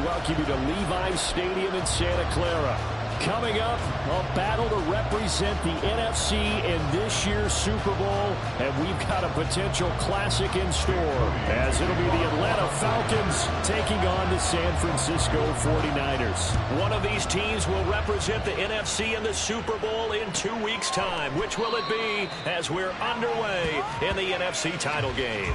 welcome you to Levi's Stadium in Santa Clara. Coming up, a battle to represent the NFC in this year's Super Bowl, and we've got a potential classic in store, as it'll be the Atlanta Falcons taking on the San Francisco 49ers. One of these teams will represent the NFC in the Super Bowl in 2 weeks' time. Which will it be as we're underway in the NFC title game?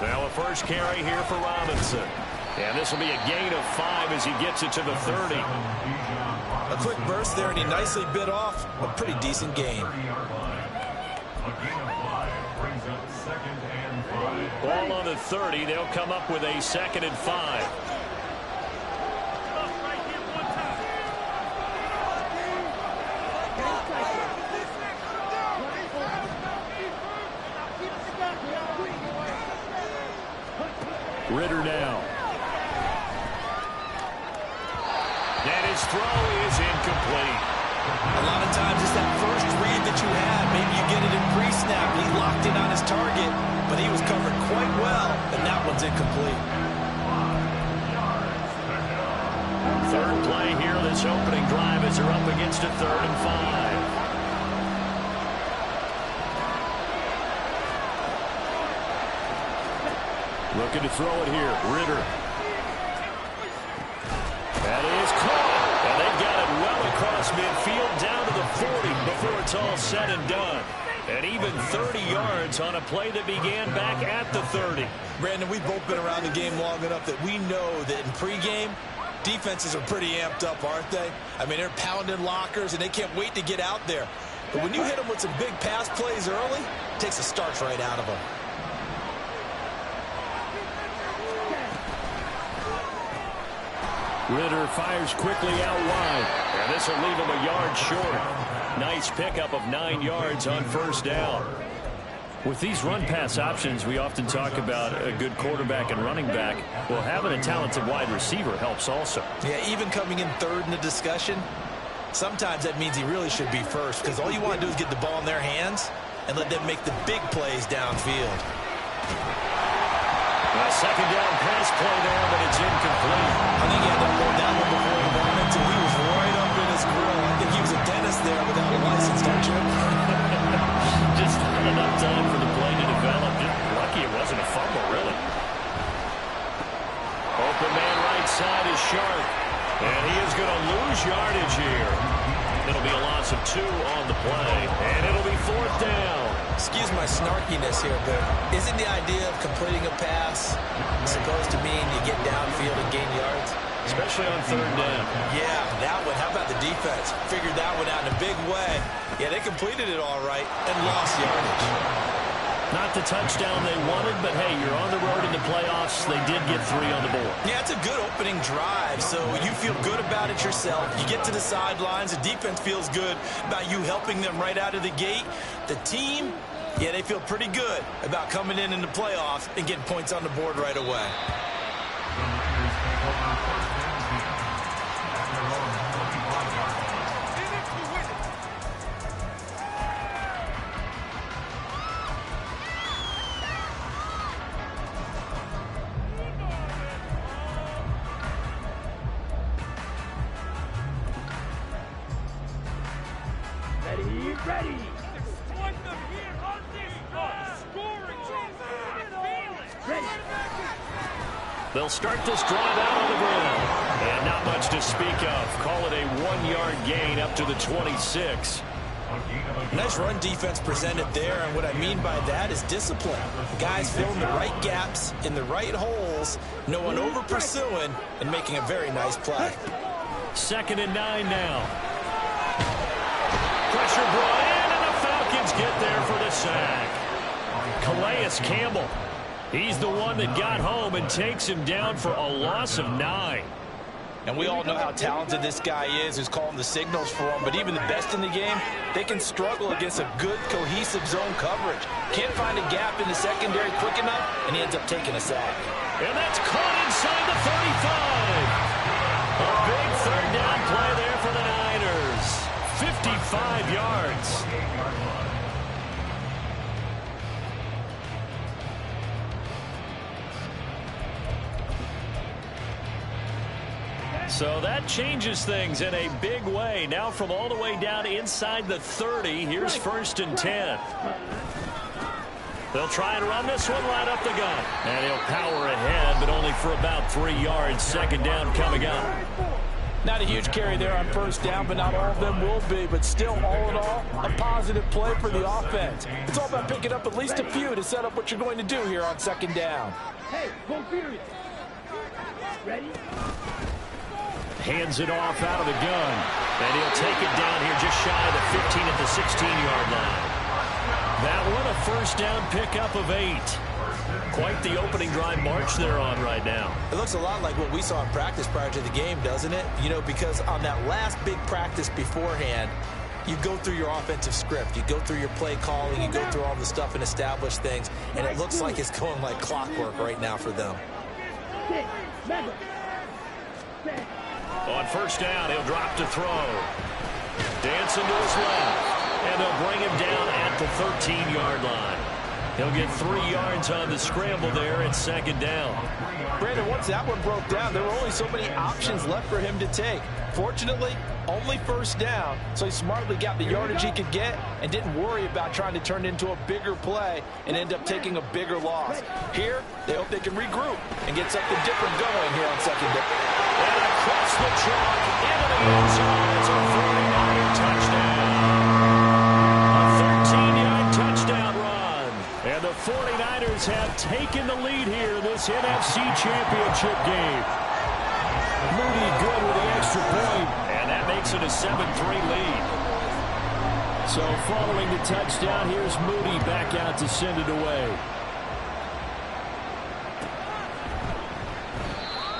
Well, a first carry here for Robinson. And this will be a gain of 5 as he gets it to the 30. A quick burst there, and he nicely bit off a pretty decent gain. Ball on the 30. They'll come up with a 2nd and 5. Ritter now. And his throw is incomplete. A lot of times it's that first read that you had. Maybe you get it in pre-snap. He locked in on his target, but he was covered quite well, and that one's incomplete. Third play here, this opening drive as they're up against a 3rd and 5. Looking to throw it here. Ritter. That is caught. And they've got it well across midfield down to the 40 before it's all said and done. And even 30 yards on a play that began back at the 30. Brandon, we've both been around the game long enough that we know that in pregame, defenses are pretty amped up, aren't they? I mean, they're pounding lockers, and they can't wait to get out there. But when you hit them with some big pass plays early, it takes the starch right out of them. Ritter fires quickly out wide. And this will leave him a yard short. Nice pickup of 9 yards on first down. With these run-pass options, we often talk about a good quarterback and running back. Well, having a talented wide receiver helps also. Yeah, even coming in 3rd in the discussion, sometimes that means he really should be first, because all you want to do is get the ball in their hands and let them make the big plays downfield. A 2nd down pass play there, but it's incomplete. I think he had to hold that one before he ran into. He was right up in his grill. I think he was a dentist there without a license, don't you? Just not enough time for the play to develop. Just lucky it wasn't a fumble, really. Open man right side is Sharp. And he is going to lose yardage here. It'll be a loss of 2 on the play. And it'll be 4th down. Excuse my snarkiness here, but isn't the idea of completing a pass supposed to mean you get downfield and gain yards? Especially on 3rd down. Yeah, that one. How about the defense? Figured that one out in a big way. Yeah, they completed it all right and lost yardage. Not the touchdown they wanted, but hey, you're on the road in the playoffs. They did get 3 on the board. Yeah, it's a good opening drive, so you feel good about it yourself. You get to the sidelines. The defense feels good about you helping them right out of the gate. The team, yeah, they feel pretty good about coming in the playoffs and getting points on the board right away. Ready. They'll start this drive out on the ground. And not much to speak of. Call it a 1-yard gain up to the 26. Nice run defense presented there, and what I mean by that is discipline. Guys filling the right gaps in the right holes, no one over pursuing, and making a very nice play. 2nd and 9 now. Pressure brought in, and the Falcons get there for the sack. Calais Campbell. He's the one that got home and takes him down for a loss of 9. And we all know how talented this guy is who's calling the signals for him. But even the best in the game, they can struggle against a good, cohesive zone coverage. Can't find a gap in the secondary quick enough, and he ends up taking a sack. And that's caught inside the 35. A big third down play there for the Niners. 55 yards. So that changes things in a big way. Now from all the way down inside the 30, here's 1st and 10. They'll try and run this one right up the gut. And he'll power ahead, but only for about 3 yards. 2nd down coming up. Not a huge carry there on 1st down, but not all of them will be. But still, all in all, a positive play for the offense. It's all about picking up at least a few to set up what you're going to do here on 2nd down. Hey, go period. Ready? Hands it off out of the gun. And he'll take it down here just shy of the 15 at the 16-yard line. That one a 1st down pickup of 8. Quite the opening drive march they're on right now. It looks a lot like what we saw in practice prior to the game, doesn't it? You know, because on that last big practice beforehand, you go through your offensive script. You go through your play calling. You go through all the stuff and establish things. And it looks like it's going like clockwork right now for them. On 1st down, he'll drop to throw. Dancing to his left. And they'll bring him down at the 13-yard line. He'll get 3 yards on the scramble there at 2nd down. Brandon, once that one broke down, there were only so many options left for him to take. Fortunately, only 1st down, so he smartly got the yardage he could get and didn't worry about trying to turn it into a bigger play and end up taking a bigger loss. Here, they hope they can regroup and get something different going here on 2nd down. And across the chalk into the end zone. It's a 49er touchdown. A 13-yard touchdown run. And the 49ers have taken the lead here in this NFC Championship game. Moody good with the extra point. And that makes it a 7-3 lead. So following the touchdown, here's Moody back out to send it away.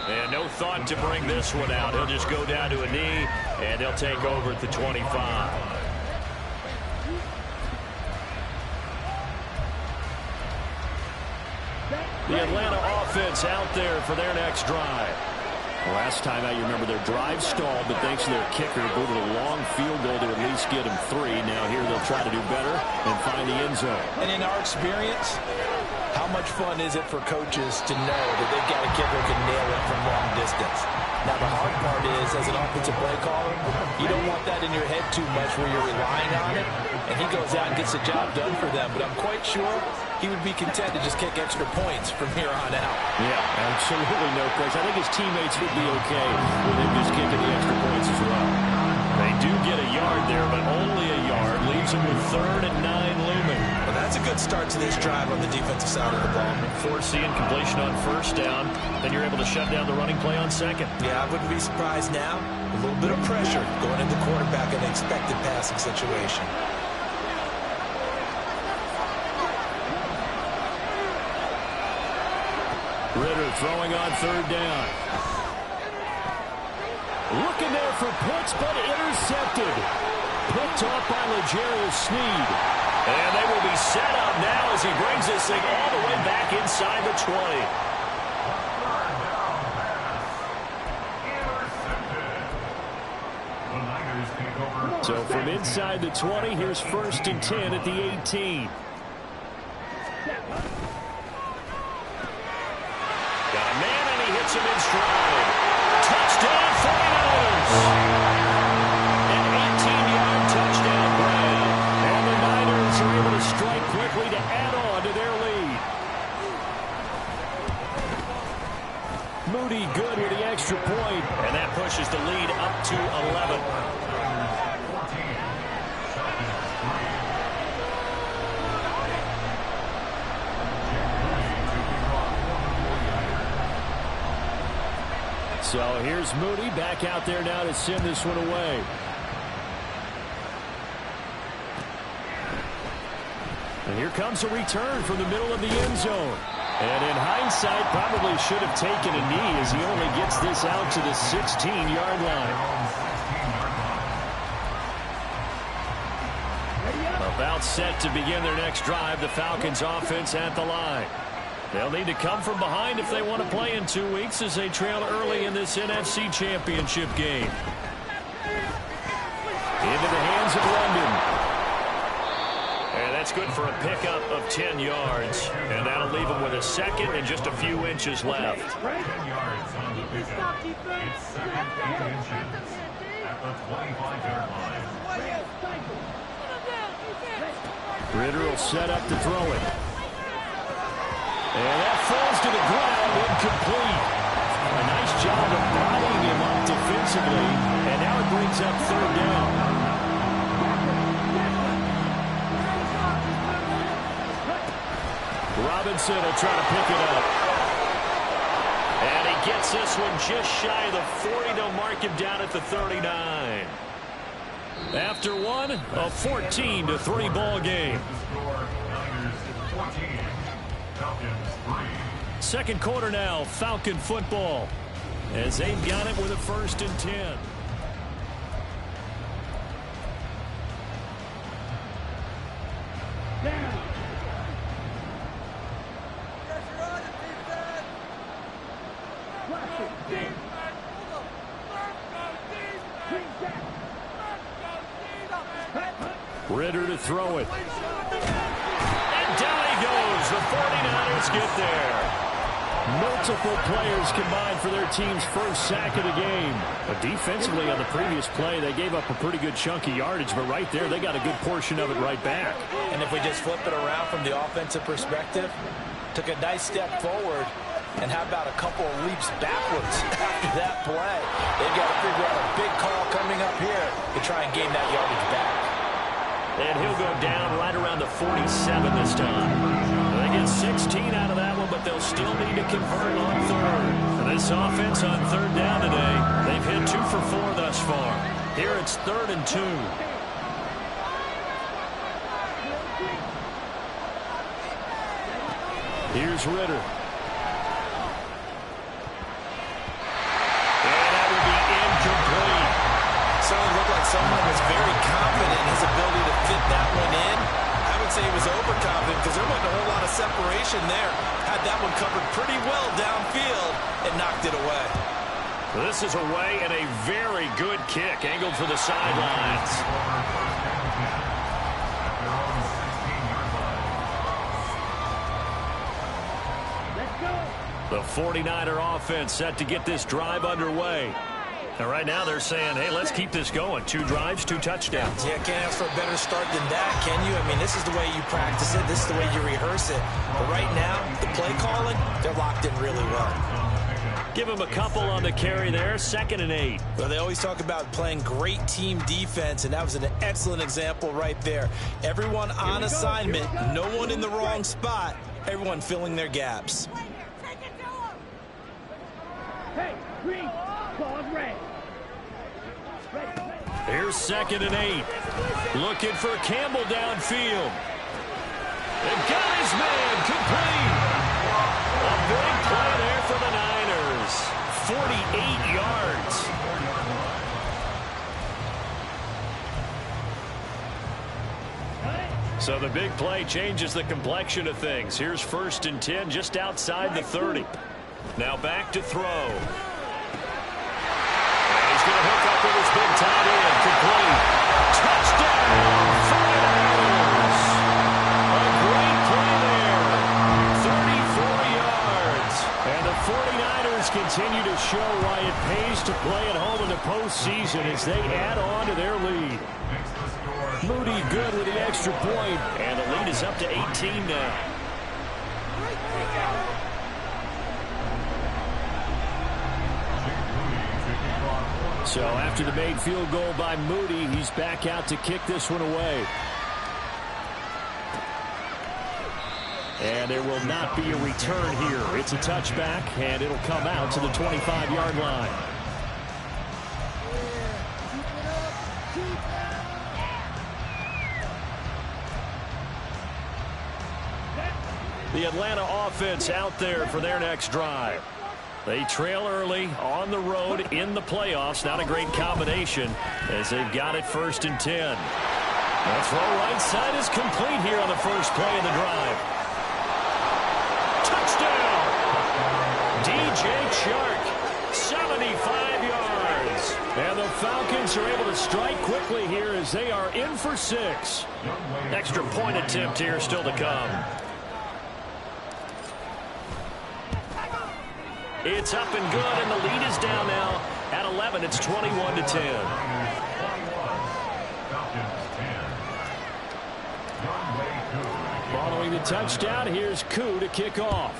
And no thought to bring this one out. He'll just go down to a knee, and they'll take over at the 25. The Atlanta offense out there for their next drive. Last time out, you remember their drive stalled, but thanks to their kicker, booted a long field goal to at least get them 3. Now here they'll try to do better and find the end zone. And in our experience, how much fun is it for coaches to know that they've got a kicker who can nail it from long distance? Now, the hard part is, as an offensive play caller, you don't want that in your head too much where you're relying on it, and he goes out and gets the job done for them. But I'm quite sure he would be content to just kick extra points from here on out. Yeah, absolutely no question. I think his teammates would be okay with him just kicking the extra points as well. They do get a yard there, but only a yard. Leaves them with 3rd and 9 looming. Well, that's a good start to this drive on the defensive side of the ball. Forcing completion on 1st down. Then you're able to shut down the running play on 2nd. Yeah, I wouldn't be surprised now. A little bit of pressure going into quarterback in an expected passing situation. Ritter throwing on 3rd down. Looking there for Pitts, but intercepted. Picked off by L'Jarius Sneed. And they will be set up now as he brings this thing all the way back inside the 20. So from inside the 20, here's 1st and 10 at the 18. Got a man and he hits him in stride. Touchdown 49ers. An 18-yard touchdown grab. And the Niners are able to strike quickly to add on to their lead. Moody good with the extra point. And that pushes the lead up to 11. So here's Moody back out there now to send this one away. And here comes a return from the middle of the end zone. And in hindsight, probably should have taken a knee as he only gets this out to the 16-yard line. About set to begin their next drive, the Falcons offense at the line. They'll need to come from behind if they want to play in 2 weeks as they trail early in this NFC Championship game. Into the hands of London. And that's good for a pickup of 10 yards. And that'll leave them with a second and just a few inches left. 10 yards on the pickup. It's second and inches at the 25-yard line. Ritter will set up to throw it. And that falls to the ground, incomplete. A nice job of bodying him up defensively. And now it brings up third down. Robinson will try to pick it up. And he gets this one just shy of the 40. They'll mark him down at the 39. After one, a 14-3 ball game. Second quarter now, Falcon football. As they've got it with a 1st and 10. Ritter to throw it. And down he goes. The 49ers get there. Multiple players combined for their team's first sack of the game. But defensively on the previous play, they gave up a pretty good chunk of yardage. But right there, they got a good portion of it right back. And if we just flip it around from the offensive perspective, took a nice step forward. And how about a couple of leaps backwards after that play? They've got to figure out a big call coming up here to try and gain that yardage back. And he'll go down right around the 47 this time. They get 16 out of that one, but they'll still need to convert on third. And this offense on third down today, they've hit 2 for 4 thus far. Here it's 3rd and 2. Here's Ritter. Looked like someone was very confident in his ability to fit that one in. I would say he was overconfident because there wasn't a whole lot of separation there. Had that one covered pretty well downfield and knocked it away. This is away and a very good kick angled for the sidelines. The 49er offense set to get this drive underway. And right now they're saying, hey, let's keep this going. 2 drives, 2 touchdowns. Yeah, can't ask for a better start than that, can you? I mean, this is the way you practice it. This is the way you rehearse it. But right now, the play calling, they're locked in really well. Give them a couple on the carry there. 2nd and 8. Well, they always talk about playing great team defense, and that was an excellent example right there. Everyone on assignment, no one in the wrong spot, everyone filling their gaps. Hey, green, ball red. Here's 2nd and 8. Looking for Campbell downfield. And got his man complete. A big play there for the Niners. 48 yards. So the big play changes the complexion of things. Here's 1st and 10 just outside the 30. Now back to throw. He's going to hook up with his big tight end. Complete. Touchdown, 49ers. A great play there. 34 yards. And the 49ers continue to show why it pays to play at home in the postseason as they add on to their lead. Moody good with the extra point. And the lead is up to 18 now. So after the made field goal by Moody, he's back out to kick this one away. And there will not be a return here. It's a touchback, and it'll come out to the 25-yard line. The Atlanta offense out there for their next drive. They trail early on the road in the playoffs. Not a great combination as they've got it 1st and 10. The throw right side is complete here on the first play of the drive. Touchdown! DJ Chark, 75 yards. And the Falcons are able to strike quickly here as they are in for 6. Extra point attempt here still to come. It's up and good, and the lead is down now at 11. It's 21-10. Following the touchdown, here's Koo to kick off.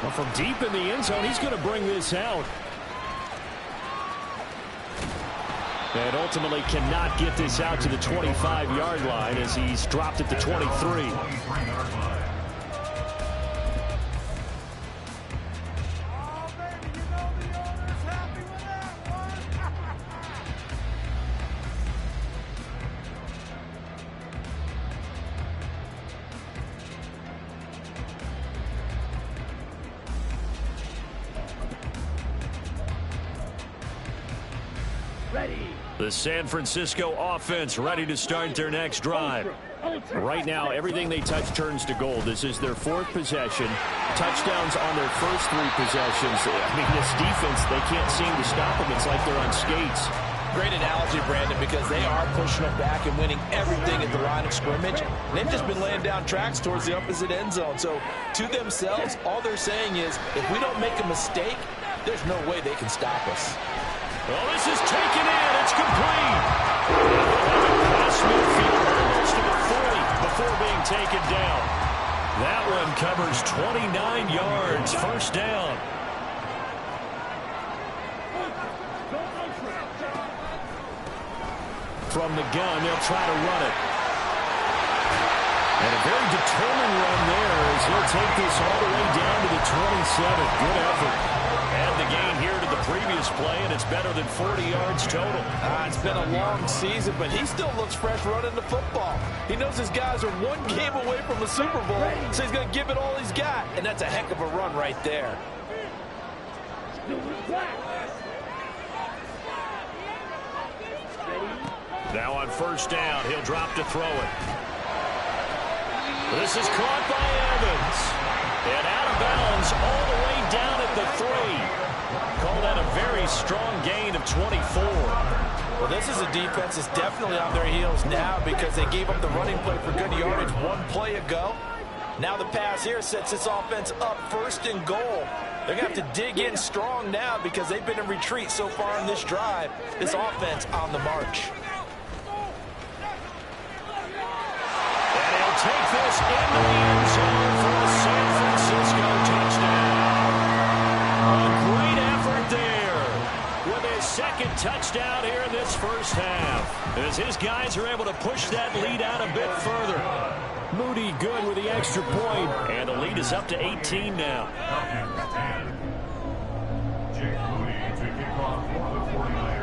Well, from deep in the end zone, he's going to bring this out. And ultimately cannot get this out to the 25-yard line as he's dropped at the 23. The San Francisco offense ready to start their next drive. Right now, everything they touch turns to gold. This is their 4th possession. Touchdowns on their first 3 possessions. I mean, this defense, they can't seem to stop them. It's like they're on skates. Great analogy, Brandon, because they are pushing them back and winning everything at the line of scrimmage. They've just been laying down tracks towards the opposite end zone. So, to themselves, all they're saying is, if we don't make a mistake, there's no way they can stop us. Well, this is taken in. It's complete. Past midfield, almost to the 40 before being taken down. That one covers 29 yards. First down. From the gun, they'll try to run it. And a very determined run there as he'll take this all the way down to the 27. Good effort. Add the gain here to the previous play, and it's better than 40 yards total. It's been a long season, but he still looks fresh running the football. He knows his guys are 1 game away from a Super Bowl, so he's going to give it all he's got, and that's a heck of a run right there. Now on first down, he'll drop to throw it. This is caught by Evans. And out of bounds all the way down at the 3. Call that a very strong gain of 24. Well, this is a defense that's definitely on their heels now because they gave up the running play for good yardage 1 play ago. Now the pass here sets this offense up 1st and goal. They're going to have to dig in strong now because they've been in retreat so far in this drive. This offense on the march. Take this into the end zone for a San Francisco touchdown. A great effort there with his 2nd touchdown here in this first half. As his guys are able to push that lead out a bit further. Moody good with the extra point, and the lead is up to 18 now.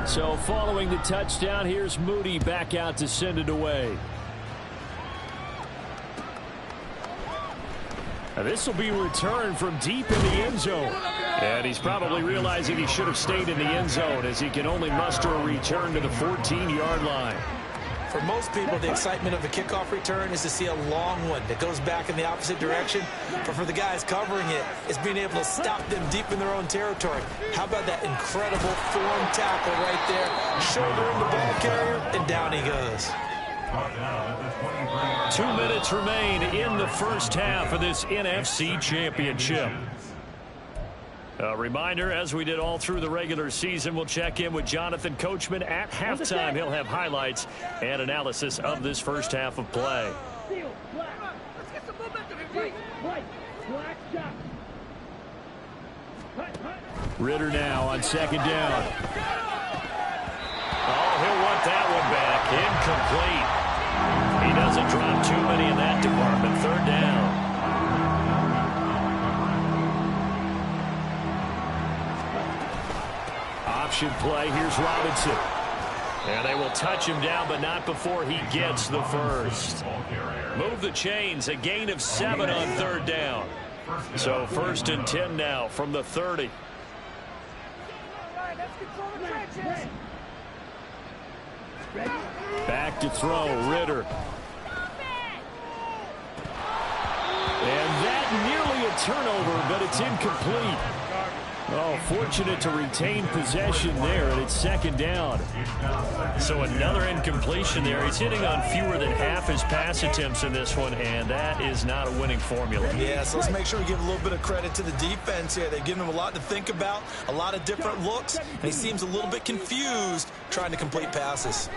So following the touchdown, here's Moody back out to send it away. This will be returned from deep in the end zone. And he's probably realizing he should have stayed in the end zone as he can only muster a return to the 14-yard line. For most people, the excitement of the kickoff return is to see a long one that goes back in the opposite direction. But for the guys covering it, it's being able to stop them deep in their own territory. How about that incredible form tackle right there? Shouldering the ball carrier, and down he goes. 2 minutes remain in the first half of this NFC Championship. A reminder, as we did all through the regular season, we'll check in with Jonathan Coachman at halftime. He'll have highlights and analysis of this first half of play. Ritter now on 2nd down. Oh, he'll want that one back. Incomplete. He doesn't drop too many in that department. 3rd down. Option play. Here's Robinson. And they will touch him down, but not before he gets the first. Move the chains, a gain of 7 on 3rd down. So 1st and 10 now from the 30. Back to throw, Ritter. And that nearly a turnover, but it's incomplete. Oh, fortunate to retain possession there, and it's 2nd down. So another incompletion there. He's hitting on fewer than half his pass attempts in this one, and that is not a winning formula. Yeah, so let's make sure we give a little bit of credit to the defense here. They've given him a lot to think about, a lot of different looks, and he seems a little bit confused trying to complete passes.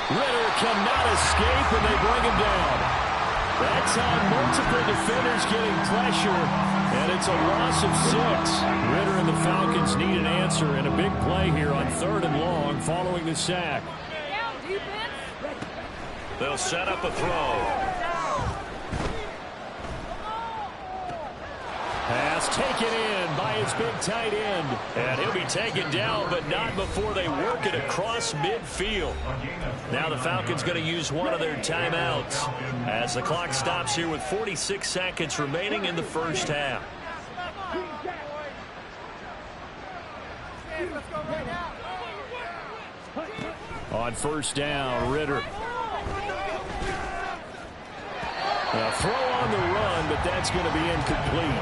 Ritter cannot escape, and they bring him down. That time, multiple defenders getting pressure, and it's a loss of 6. Ritter and the Falcons need an answer, and a big play here on 3rd and long following the sack. They'll set up a throw. Pass taken in by his big tight end. And he'll be taken down, but not before they work it across midfield. Now the Falcons going to use one of their timeouts as the clock stops here with 46 seconds remaining in the first half. On 1st down, Ritter. A throw on the run, but that's going to be incomplete.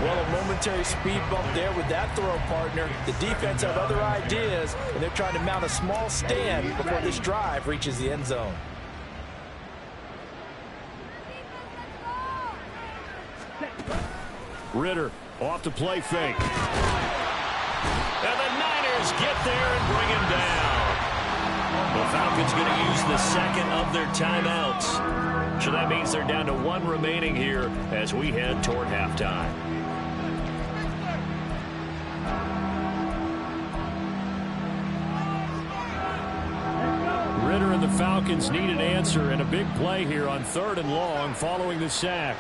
Well, a momentary speed bump there with that throw, partner. The defense have other ideas, and they're trying to mount a small stand before this drive reaches the end zone. Ritter off the play fake. And the Niners get there and bring him down. The Falcons going to use the 2nd of their timeouts. So that means they're down to 1 remaining here as we head toward halftime. Ritter and the Falcons need an answer, and a big play here on 3rd and long following the sack.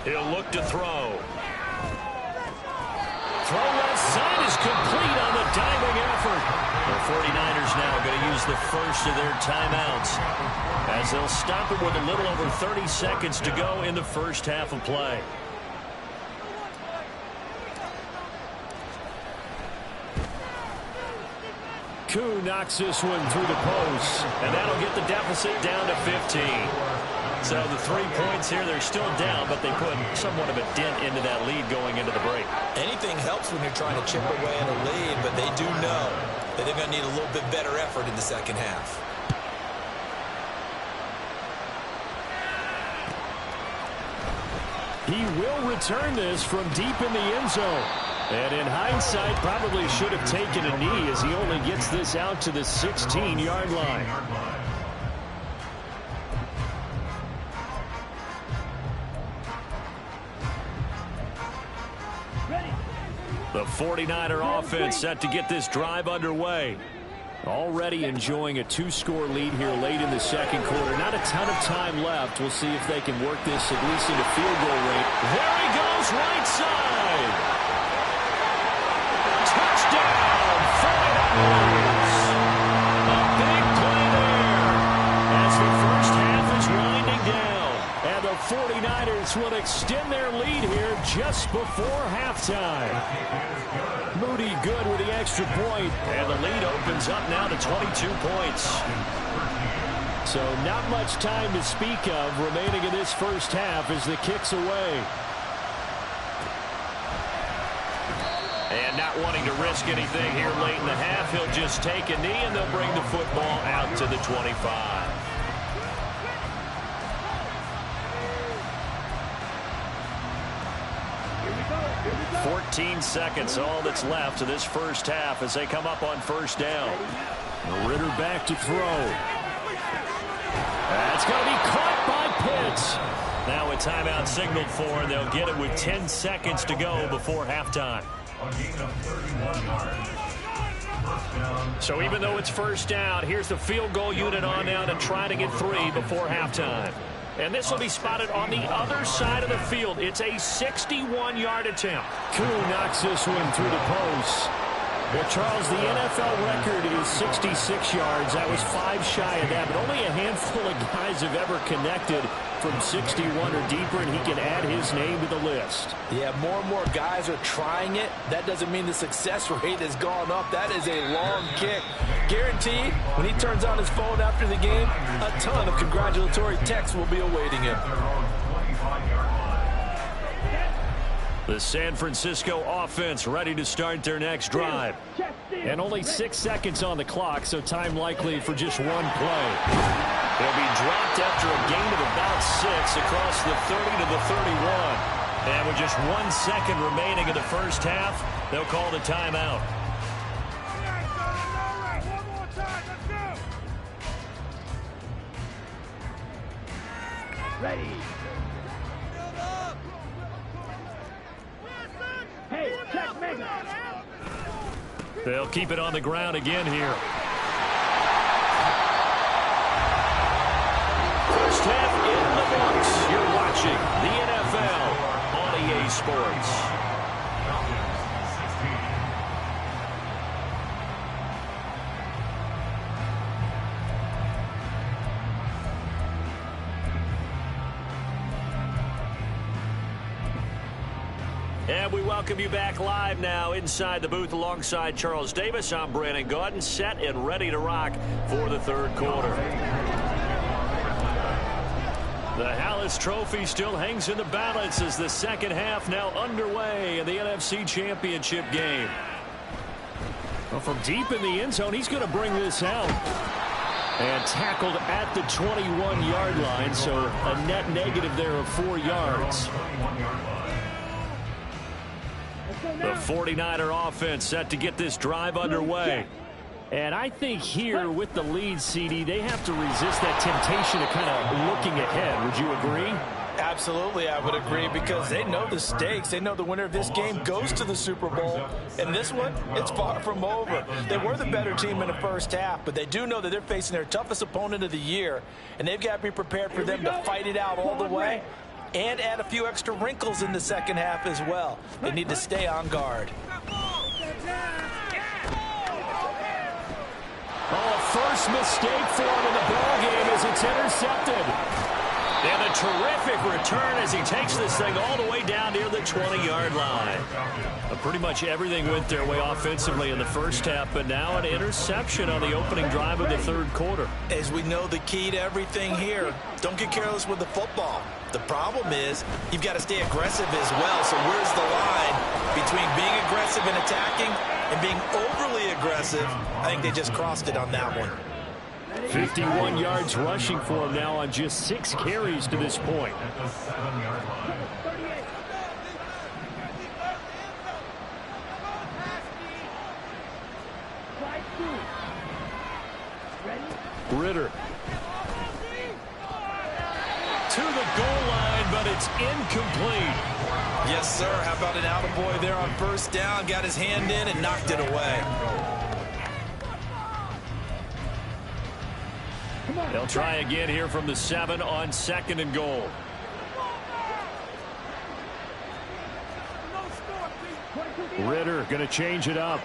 He'll look to throw. Throw left side is complete on the diving effort. The 49ers now going to use the first of their timeouts as they'll stop it with a little over 30 seconds to go in the first half of play. Koo knocks this one through the post, and that'll get the deficit down to 15. So the 3 points here, they're still down, but they put somewhat of a dent into that lead going into the break. Anything helps when you're trying to chip away at a lead, but they do know that they're going to need a little bit better effort in the second half. He will return this from deep in the end zone. And in hindsight, probably should have taken a knee as he only gets this out to the 16-yard line. The 49er offense set to get this drive underway. Already enjoying a 2-score lead here late in the second quarter. Not a ton of time left. We'll see if they can work this at least into field goal range. There he goes, right side. Touchdown, 49ers. A big play there as the first half is winding down. And the 49ers will extend their lead here just before halftime. Moody good with the extra point. And the lead opens up now to 22 points. So not much time to speak of remaining in this first half as the kick's away. And not wanting to risk anything here late in the half, he'll just take a knee and they'll bring the football out to the 25. 14 seconds, all that's left of this first half as they come up on first down. Ritter back to throw. That's going to be caught by Pitts. Now a timeout signaled for, and they'll get it with 10 seconds to go before halftime. So even though it's first down, here's the field goal unit on now to try to get 3 before halftime. And this will be spotted on the other side of the field. It's a 61-yard attempt. Koo knocks this one through the post. Well, Charles, the NFL record is 66 yards. That was 5 shy of that, but only a handful of guys have ever connected from 61 or deeper, and he can add his name to the list. Yeah, more and more guys are trying it. That doesn't mean the success rate has gone up. That is a long kick. Guaranteed, when he turns on his phone after the game, a ton of congratulatory texts will be awaiting him. The San Francisco offense ready to start their next drive. And only 6 seconds on the clock, so time likely for just one play. They'll be dropped after a gain of about 6 across the 30 to the 31. And with just 1 second remaining in the first half, they'll call the timeout. Ready. Hey, check Mega. They'll keep it on the ground again here. First half in the books. You're watching the NFL on EA Sports. And we welcome you back live now inside the booth alongside Charles Davis. I'm Brandon Gaudin, set and ready to rock for the third quarter. The Hallis Trophy still hangs in the balance as the second half now underway in the NFC Championship game. Well, from deep in the end zone, he's going to bring this out. And tackled at the 21-yard line, so a net negative there of 4 yards. The 49er offense set to get this drive underway. And I think here with the lead, CD, they have to resist that temptation of kind of looking ahead. Would you agree? Absolutely, I would agree, because they know the stakes. They know the winner of this game goes to the Super Bowl. And this one, it's far from over. They were the better team in the first half, but they do know that they're facing their toughest opponent of the year, and they've got to be prepared for them to fight it out all the way and add a few extra wrinkles in the second half as well. They need to stay on guard. Oh, first mistake for him in the ballgame as it's intercepted. And a terrific return as he takes this thing all the way down near the 20-yard line. Pretty much everything went their way offensively in the first half, but now an interception on the opening drive of the third quarter. As we know, the key to everything here, don't get careless with the football. The problem is you've got to stay aggressive as well. So where's the line between being aggressive and attacking and being overly aggressive? I think they just crossed it on that one. 51 yards rushing for him now on just 6 carries to this point. Ritter. To the goal line, but it's incomplete. Yes, sir. How about an attaboy there on first down? Got his hand in and knocked it away. They'll try again here from the 7 on 2nd and goal. Ritter going to change it up.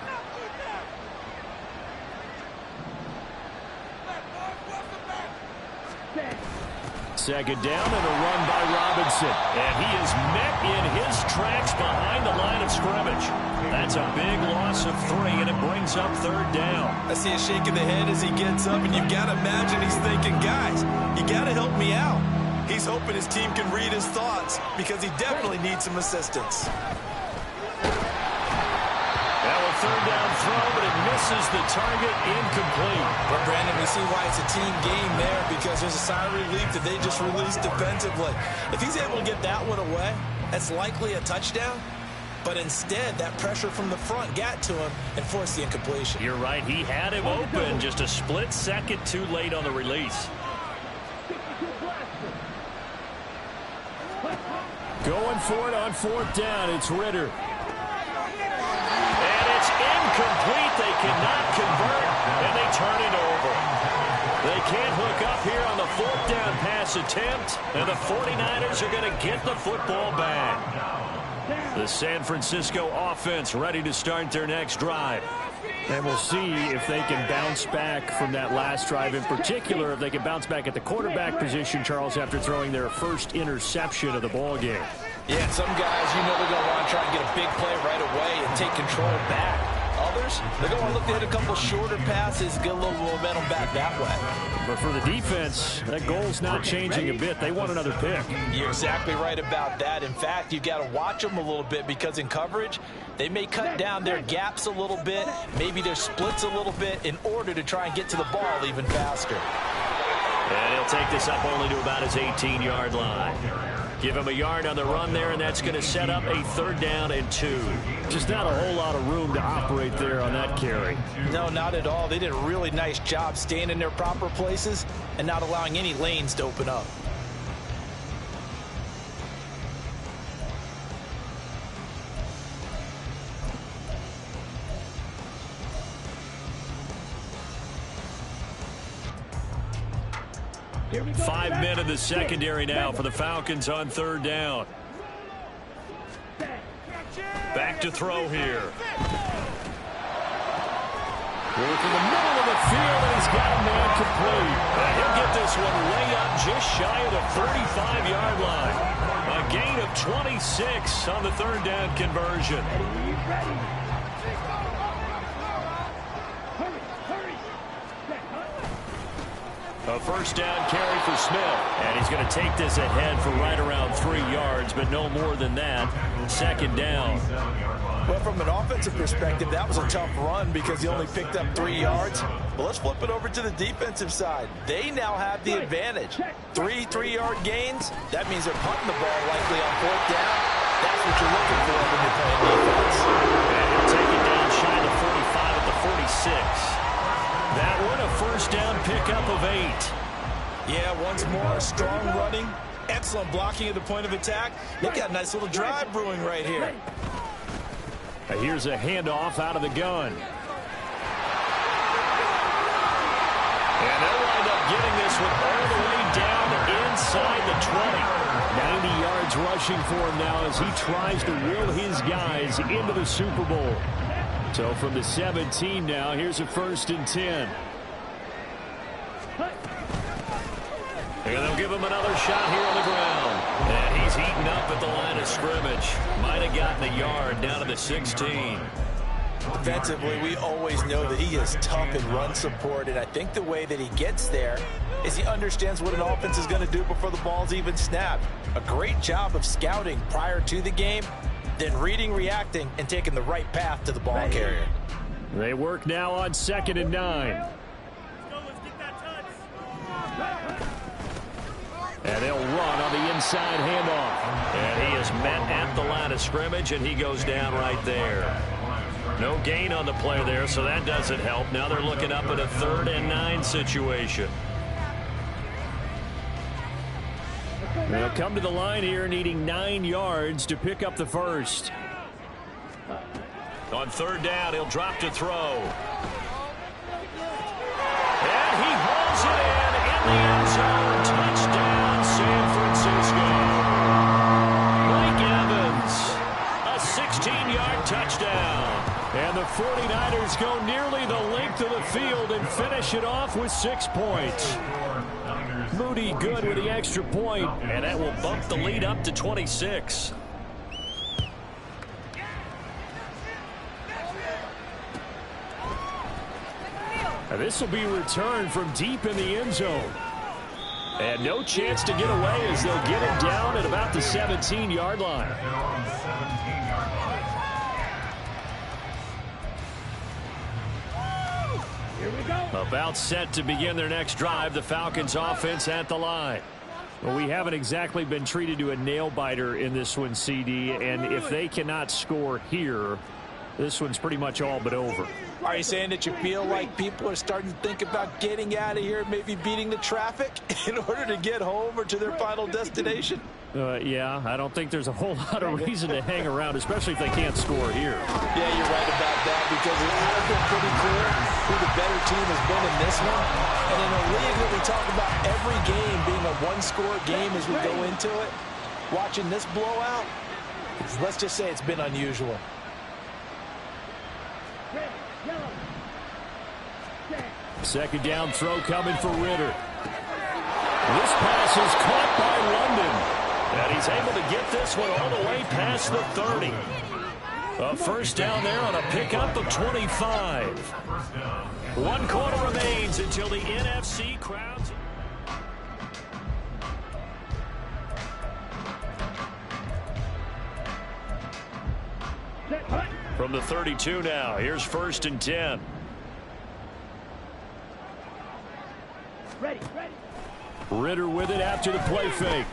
Second down and a run by Robinson. And he is met in his tracks behind the line of scrimmage. That's a big loss of 3, and it brings up 3rd down. I see a shake of the head as he gets up, and you've got to imagine he's thinking, guys, you got to help me out. He's hoping his team can read his thoughts because he definitely needs some assistance. Now a 3rd down throw, but it misses the target, incomplete. But Brandon, we see why it's a team game there, because there's a sigh of relief that they just released defensively. If he's able to get that one away, that's likely a touchdown. But instead, that pressure from the front got to him and forced the incompletion. You're right. He had him open, just a split second too late on the release. Going for it on 4th down. It's Ritter. And it's incomplete. They cannot convert, and they turn it over. They can't hook up here on the 4th down pass attempt, and the 49ers are going to get the football back. The San Francisco offense ready to start their next drive. And we'll see if they can bounce back from that last drive. In particular, if they can bounce back at the quarterback position, Charles, after throwing their first interception of the ball game. Yeah, and some guys, you know they're going to want to try and get a big play right away and take control back. Others, they're going to look to hit a couple shorter passes, get a little momentum back that way. But for the defense, that goal's not changing a bit. They want another pick. You're exactly right about that. In fact, you got to watch them a little bit because in coverage, they may cut down their gaps a little bit, maybe their splits a little bit in order to try and get to the ball even faster. And he'll take this up only to about his 18-yard line. Give him a yard on the run there, and that's going to set up a 3rd down and 2. Just not a whole lot of room to operate there on that carry. No, not at all. They did a really nice job staying in their proper places and not allowing any lanes to open up. Here we go. 5 men in the secondary now for the Falcons on 3rd down. Back to throw here. Working the middle of the field, and he's got a man complete. He'll get this one way up just shy of the 35-yard line. A gain of 26 on the 3rd down conversion. A 1st down carry for Smith. And he's going to take this ahead for right around 3 yards, but no more than that. 2nd down. Well, from an offensive perspective, that was a tough run because he only picked up 3 yards. But let's flip it over to the defensive side. They now have the advantage. 3 3-yard gains. That means they're punting the ball likely on 4th down. That's what you're looking for when you're playing defense. And he'll take it down shy of the 45 at the 46. That one, a 1st down pickup of 8. Yeah, once more, strong running, excellent blocking at the point of attack. They got a nice little drive brewing right here. Here's a handoff out of the gun. And they'll wind up getting this one all the way down inside the 20. 90 yards rushing for him now as he tries to will his guys into the Super Bowl. So from the 17 now, here's a 1st and 10. And they'll give him another shot here on the ground. And he's heating up at the line of scrimmage. Might have gotten a yard down to the 16. Defensively, we always know that he is tough in run support, and I think the way that he gets there is he understands what an offense is going to do before the ball's even snapped. A great job of scouting prior to the game, then reading, reacting, and taking the right path to the ball carrier. They work now on 2nd and 9. And they'll run on the inside handoff. And he is met at the line of scrimmage, and he goes down right there. No gain on the play there, so that doesn't help. Now they're looking up at a 3rd and 9 situation. They'll come to the line here needing 9 yards to pick up the 1st. On 3rd down, he'll drop to throw. And he hauls it in the end zone. Touchdown, San Francisco. Mike Evans, a 16-yard touchdown. And the 49ers go nearly the length of the field and finish it off with 6 points. Moody good with the extra point, and that will bump the lead up to 26. And this will be returned from deep in the end zone. And no chance to get away as they'll get it down at about the 17-yard line. Here we go. About set to begin their next drive, the Falcons offense at the line. Well, we haven't exactly been treated to a nail-biter in this one, CD, and if they cannot score here, this one's pretty much all but over. Are you saying that you feel like people are starting to think about getting out of here, maybe beating the traffic in order to get home or to their final destination? Yeah, I don't think there's a whole lot of reason to hang around, especially if they can't score here. Yeah, you're right about that because it has been pretty clear who the better team has been in this one. And in a league that we talk about every game being a one-score game as we go into it, watching this blowout, let's just say it's been unusual. Second down throw coming for Ritter. This pass is caught by London. And he's able to get this one all the way past the 30. A first down there on a pickup of 25. 1 quarter remains until the NFC crowds. From the 32 now, here's 1st and 10. Ready. Ritter with it after the play fake.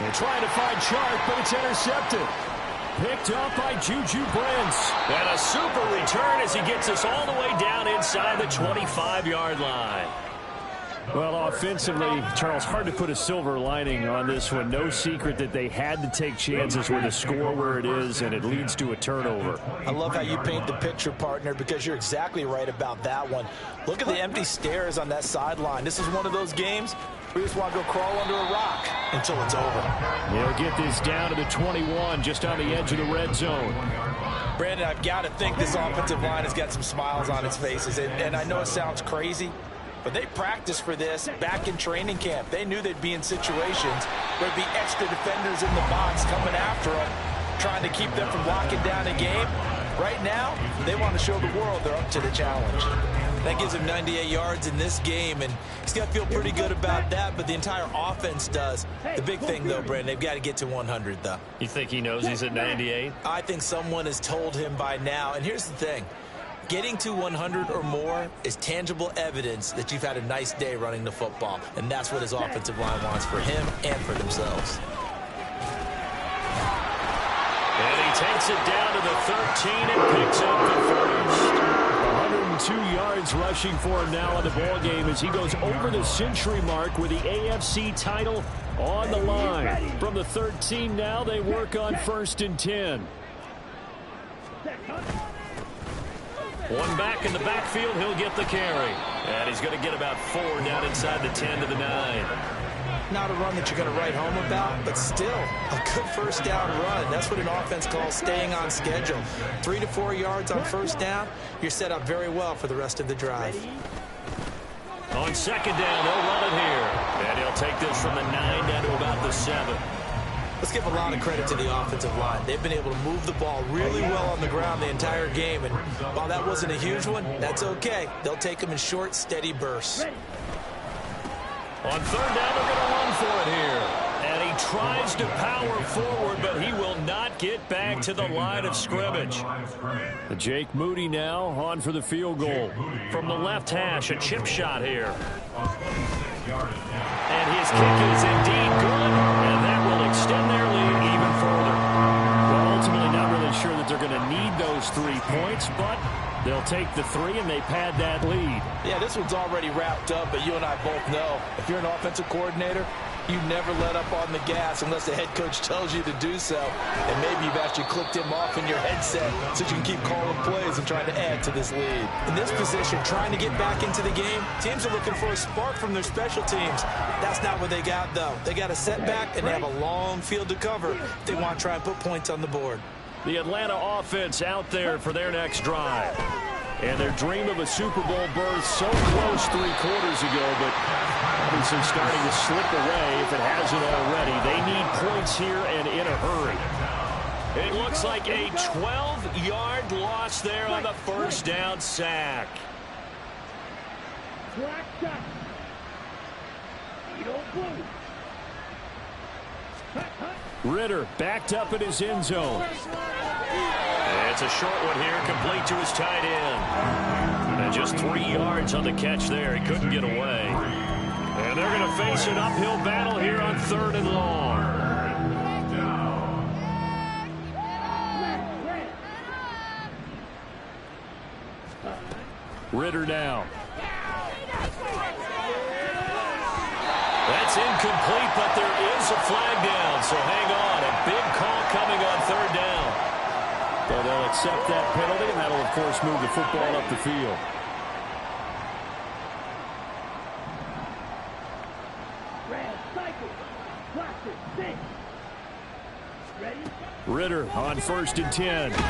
They're trying to find Chark, but it's intercepted. Picked up by Juju Brents. And a super return as he gets us all the way down inside the 25-yard line. Well, offensively, Charles, hard to put a silver lining on this one. No secret that they had to take chances with the score where it is, and it leads to a turnover. I love how you paint the picture, partner, because you're exactly right about that one. Look at the empty stares on that sideline. This is one of those games where you just want to go crawl under a rock until it's over. They'll get this down to the 21, just on the edge of the red zone. Brandon, I've got to think this offensive line has got some smiles on its faces. And I know it sounds crazy, but they practiced for this back in training camp. They knew they'd be in situations where there'd be extra defenders in the box coming after them, trying to keep them from locking down a game. Right now, they want to show the world they're up to the challenge. That gives him 98 yards in this game, and he's got to feel pretty good about that, but the entire offense does. The big thing, though, Brandon, they've got to get to 100, though. You think he knows he's at 98? I think someone has told him by now, and here's the thing. Getting to 100 or more is tangible evidence that you've had a nice day running the football, and that's what his offensive line wants for him and for themselves. And he takes it down to the 13 and picks up the first. 102 yards rushing for him now in the ball game as he goes over the century mark with the AFC title on the line. From the 13 now, they work on 1st and 10. One back in the backfield, he'll get the carry. And he's going to get about 4 down inside the 10 to the 9. Not a run that you're going to write home about, but still a good first down run. That's what an offense calls staying on schedule. 3 to 4 yards on first down, you're set up very well for the rest of the drive. On 2nd down, they'll run it here. And he'll take this from the 9 down to about the 7. Let's give a lot of credit to the offensive line. They've been able to move the ball really well on the ground the entire game. And while that wasn't a huge one, that's okay. They'll take them in short, steady bursts. On 3rd down, they're going to run for it here. And he tries to power forward, but he will not get back to the line of scrimmage. Jake Moody now on for the field goal. From the left hash, a chip shot here. And his kick is indeed good, and that will extend their lead even further. Well, ultimately not really sure that they're going to need those 3 points, but they'll take the 3 and they pad that lead. Yeah, this one's already wrapped up, but you and I both know if you're an offensive coordinator, you never let up on the gas unless the head coach tells you to do so. And maybe you've actually clicked him off in your headset so you can keep calling plays and trying to add to this lead. In this position, trying to get back into the game, teams are looking for a spark from their special teams. That's not what they got, though. They got a setback, and they have a long field to cover if they want to try and put points on the board. The Atlanta offense out there for their next drive. And their dream of a Super Bowl berth so close 3 quarters ago, but obviously starting to slip away if it hasn't already. They need points here and in a hurry. It looks like a 12-yard loss there on the first down sack. Ritter backed up in his end zone. It's a short one here, complete to his tight end. And just 3 yards on the catch there. He couldn't get away. And they're going to face an uphill battle here on 3rd and long. Ritter now. That's It's incomplete, but there is a flag down. So hang on. A big call coming on third down. So they'll accept that penalty, and that'll, of course, move the football up the field. Red, cycle. Blast it. Six. Ready? Ritter on 1st and 10. And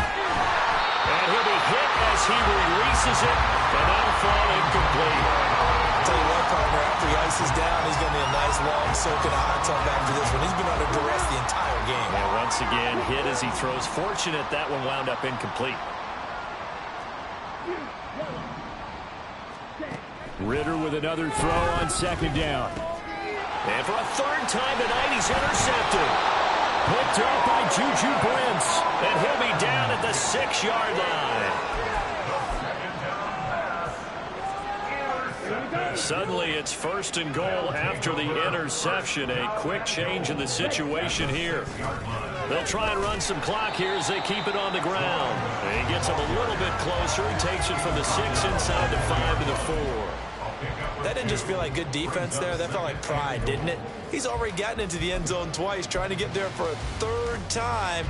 he'll be hit as he releases it, and that'll fall incomplete. I'll tell you what, partner, after he ices down, he's going to need a nice long soak in a hot tub after this one. He's been under duress the entire game. And once again, hit as he throws. Fortunate that one wound up incomplete. Ritter with another throw on 2nd down. And for a third time tonight, he's intercepted. Picked up by Juju Brents. And he'll be down at the 6-yard line. Suddenly, it's 1st and goal after the interception. A quick change in the situation here. They'll try and run some clock here as they keep it on the ground. And he gets him a little bit closer. He takes it from the 6 inside the 5 to the 4. That didn't just feel like good defense there. That felt like pride, didn't it? He's already gotten into the end zone twice, trying to get there for a 3rd time.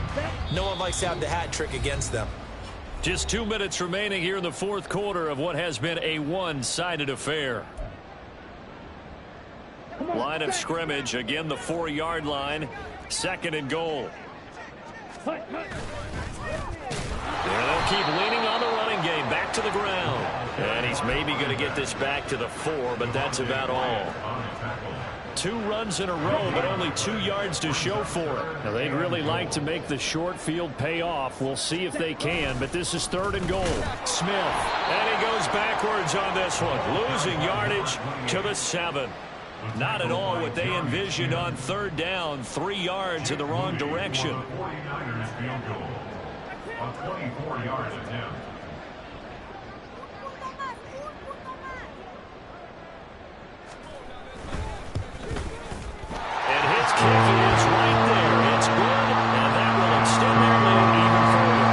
No one likes to have the hat trick against them. Just 2 minutes remaining here in the 4th quarter of what has been a one-sided affair. Line of scrimmage, again the 4-yard line, 2nd and goal. Hut. And they'll keep leaning on the running game, back to the ground. And he's maybe going to get this back to the 4, but that's about all. 2 runs in a row, but only 2 yards to show for it. Now, they'd really like to make the short field pay off. We'll see if they can, but this is 3rd and goal. Smith, and he goes backwards on this one, losing yardage to the 7. Not at all what they envisioned on 3rd down, 3 yards in the wrong direction. 49ers field goal. A 24-yard attempt. And his kick is right there. It's good, and that will extend their lead even further.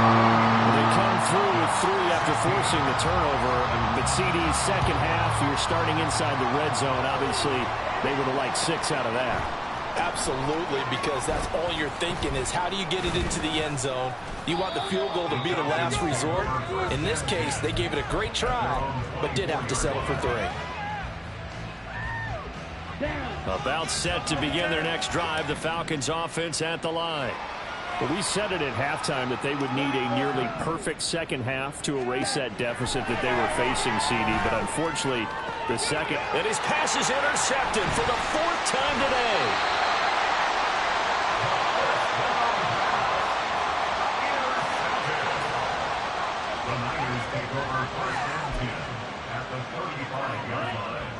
They come through with 3 after forcing the turnover. But CD's second half, you're starting inside the red zone. Obviously, they would have liked 6 out of that. Absolutely, because that's all you're thinking is how do you get it into the end zone? You want the field goal to be the last resort. In this case, they gave it a great try, but did have to settle for 3. About set to begin their next drive, the Falcons offense at the line. But we said it at halftime that they would need a nearly perfect second half to erase that deficit that they were facing, CD. But unfortunately, the second... And his pass is intercepted for the 4th time today. The Niners take over 1st and 10 at the 35-yard line.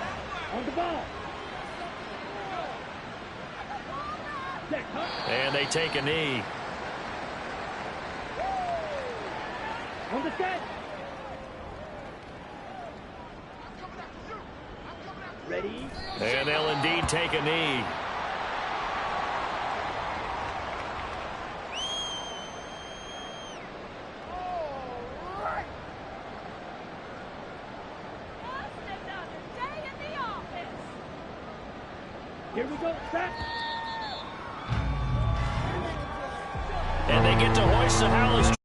On the ball. And they take a knee. On the set. Ready. And they'll indeed take a knee. Here we go. Set. And they get to hoist the Howlers.